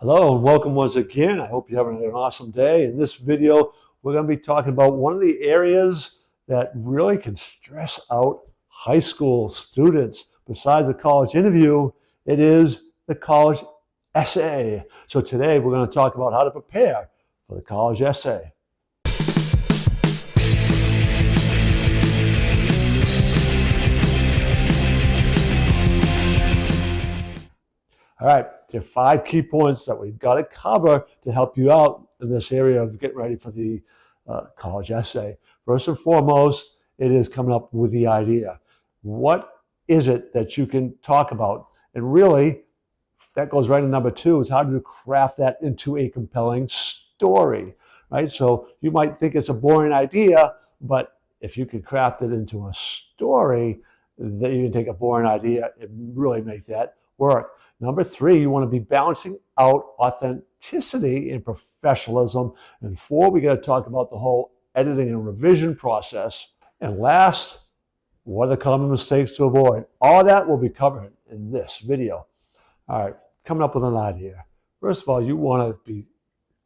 Hello and welcome once again. I hope you're having an awesome day. In this video, we're going to be talking about one of the areas that really can stress out high school students. Besides the college interview, it is the college essay. So today we're going to talk about how to prepare for the college essay. All right, there are 5 key points that we've got to cover to help you out in this area of getting ready for the college essay. First and foremost, it is coming up with the idea. What is it that you can talk about? And really, that goes right to number 2, is how do you craft that into a compelling story, right? So you might think it's a boring idea, but if you can craft it into a story, then you can take a boring idea and really make that work. Number 3, you want to be balancing out authenticity and professionalism. And 4, we got to talk about the whole editing and revision process. And last, what are the common mistakes to avoid? All that will be covered in this video. All right, coming up with an idea. First of all, you want to be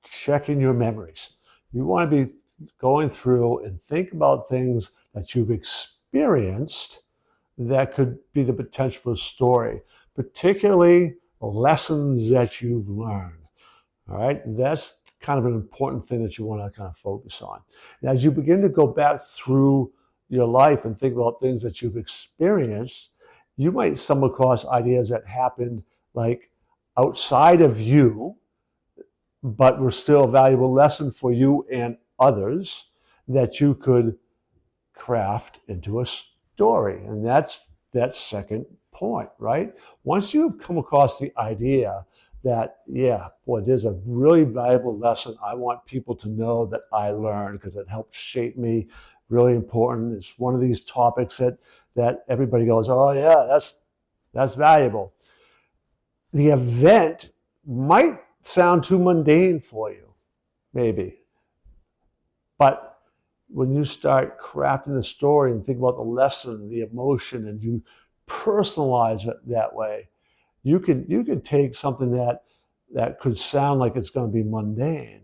checking your memories. You want to be going through and think about things that you've experienced that could be the potential for a story, particularly lessons that you've learned. All right, that's kind of an important thing that you want to kind of focus on. And as you begin to go back through your life and think about things that you've experienced, you might stumble across ideas that happened like outside of you, but were still a valuable lesson for you and others that you could craft into a story. And that's that second point, right? Once you've come across the idea that, yeah, boy, there's a really valuable lesson I want people to know that I learned because it helped shape me, really important. It's one of these topics that everybody goes, oh yeah, that's valuable. The event might sound too mundane for you, maybe. But when you start crafting the story and think about the lesson, the emotion, and you personalize it that way, you can take something that could sound like it's going to be mundane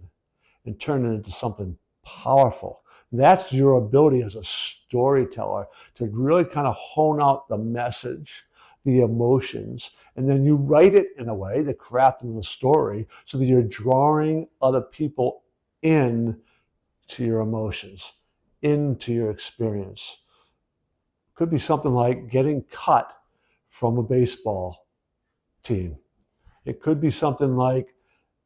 and turn it into something powerful. That's your ability as a storyteller to really kind of hone out the message, the emotions, and then you write it in a way, the crafting the story, so that you're drawing other people in to your emotions, into your experience. Could be something like getting cut from a baseball team. It could be something like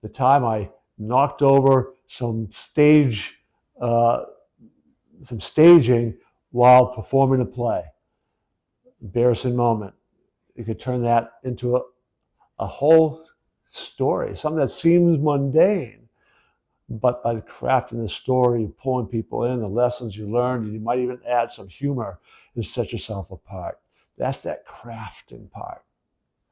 the time I knocked over some staging while performing a play. Embarrassing moment. You could turn that into a whole story, something that seems mundane. But by crafting the story, pulling people in, the lessons you learned, and you might even add some humor and set yourself apart. That's that crafting part.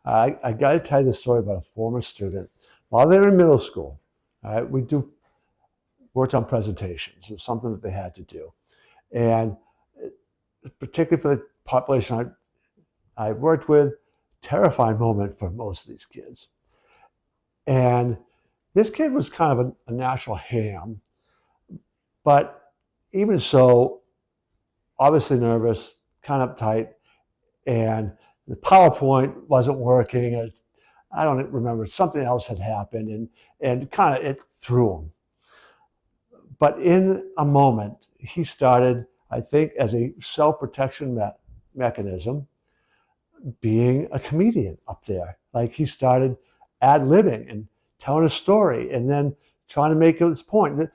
I got to tell you the story about a former student. While they were in middle school, all right, we worked on presentations. It was something that they had to do. And particularly for the population I worked with, terrifying moment for most of these kids. And this kid was kind of a natural ham, but even so, obviously nervous, kind of uptight, and the PowerPoint wasn't working. I don't remember, something else had happened, and kind of it threw him. But in a moment, he started, I think, as a self-protection mechanism, being a comedian up there. Like he started ad-libbing and telling a story and then trying to make this point.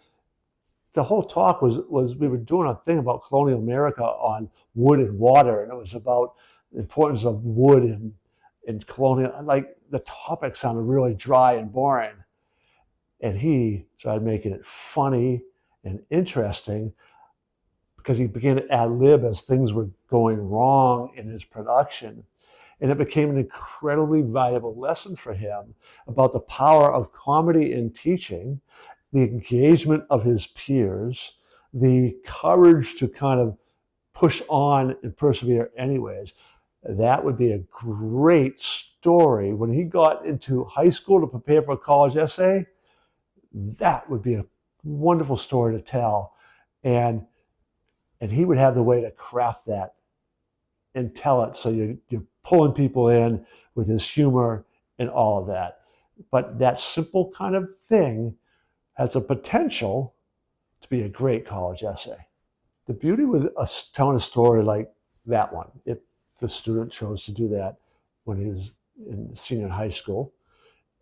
The whole talk was we were doing a thing about colonial America on wood and water, and it was about the importance of wood in colonial, like the topic sounded really dry and boring. And he started making it funny and interesting because he began to ad-lib as things were going wrong in his production. And it became an incredibly valuable lesson for him about the power of comedy in teaching, the engagement of his peers, the courage to kind of push on and persevere anyways. That would be a great story. When he got into high school to prepare for a college essay, that would be a wonderful story to tell. And he would have the way to craft that and tell it. So you're pulling people in with his humor and all of that. But that simple kind of thing has a potential to be a great college essay. The beauty with telling a story like that one, if the student chose to do that when he was in senior high school,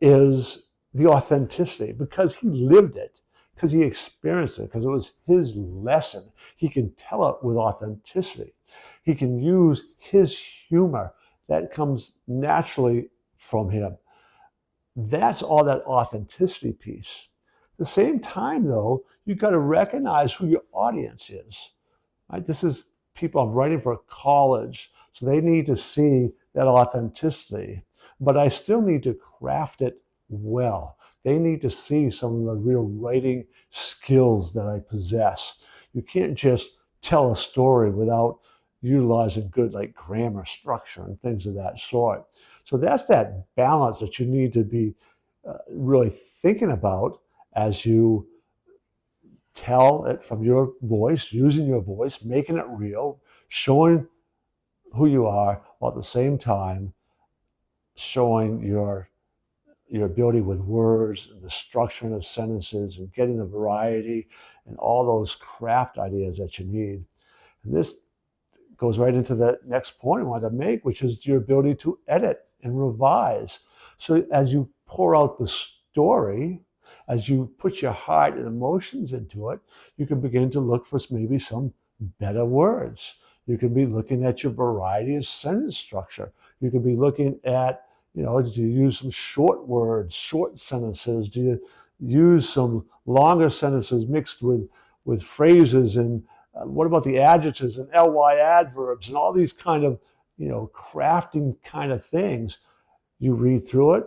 is the authenticity, because he lived it, because he experienced it, because it was his lesson. He can tell it with authenticity. He can use his humor that comes naturally from him. That's all that authenticity piece. At the same time, though, you've got to recognize who your audience is. Right? This is people I'm writing for college, so they need to see that authenticity. But I still need to craft it well. They need to see some of the real writing skills that I possess. You can't just tell a story without utilizing good like grammar, structure, and things of that sort. So that's that balance that you need to be really thinking about as you tell it from your voice, using your voice, making it real, showing who you are, while at the same time showing your ability with words and the structuring of sentences and getting the variety and all those craft ideas that you need. And this goes right into the next point I wanted to make, which is your ability to edit and revise. So as you pour out the story, as you put your heart and emotions into it, you can begin to look for maybe some better words. You can be looking at your variety of sentence structure. You can be looking at, do you use some short words, short sentences? Do you use some longer sentences mixed with phrases? And what about the adjectives and ly adverbs and all these kind of, crafting kind of things? You read through it,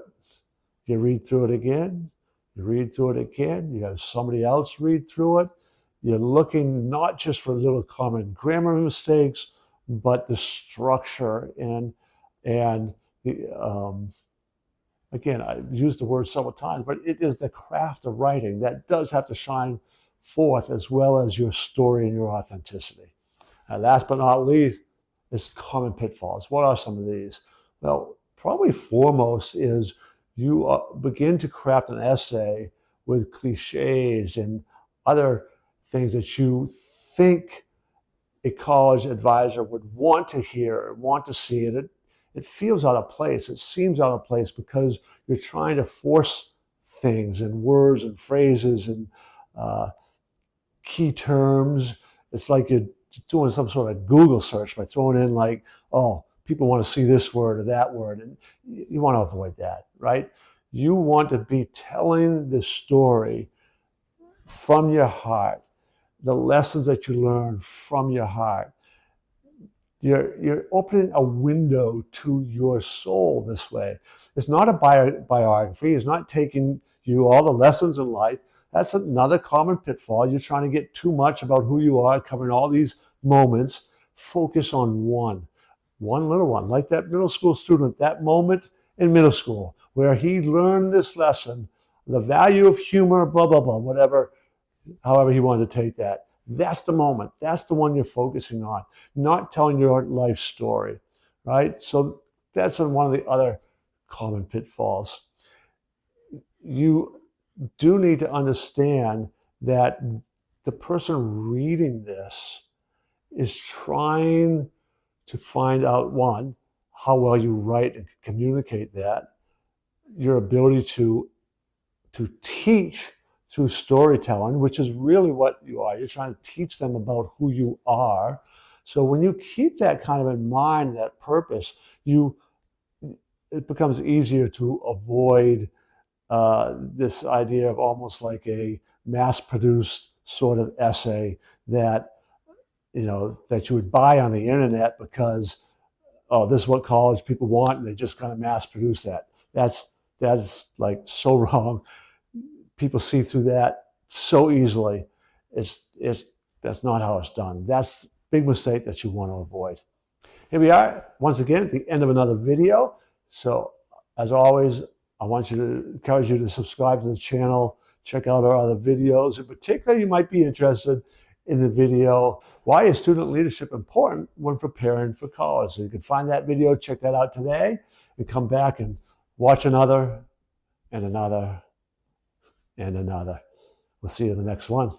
you read through it again, you read through it again, you have somebody else read through it. You're looking not just for little common grammar mistakes, but the structure and the, again, I've used the word several times, but it is the craft of writing that does have to shine forth, as well as your story and your authenticity. And last but not least is common pitfalls. What are some of these? Well, probably foremost is you begin to craft an essay with cliches and other things that you think a college advisor would want to hear, want to see it. It feels out of place. It seems out of place because you're trying to force things and words and phrases and key terms. It's like you're doing some sort of Google search by throwing in like, oh, people want to see this word or that word. And you want to avoid that, right? You want to be telling the story from your heart, the lessons that you learn from your heart. You're opening a window to your soul this way. It's not a biography. It's not taking you all the lessons in life. That's another common pitfall. You're trying to get too much about who you are, covering all these moments. Focus on one little one, like that middle school student, that moment in middle school where he learned this lesson, the value of humor, blah, blah, blah, whatever, however he wanted to take that. That's the moment. That's the one you're focusing on, not telling your life story, right? So that's one of the other common pitfalls. You do need to understand that the person reading this is trying to find out, one, how well you write and communicate that, your ability to teach through storytelling, which is really what you are. You're trying to teach them about who you are. So when you keep that kind of in mind, that purpose, it becomes easier to avoid this idea of almost like a mass-produced sort of essay that that you would buy on the internet because, oh, this is what college people want, and they just kind of mass-produce that. That's like so wrong. People see through that so easily. That's not how it's done. That's a big mistake that you want to avoid. Here we are, once again, at the end of another video. So, as always, I want you to encourage you to subscribe to the channel, check out our other videos. In particular, you might be interested in the video, why is student leadership important when preparing for college? So you can find that video, check that out today, and come back and watch another, and another, and another. We'll see you in the next one.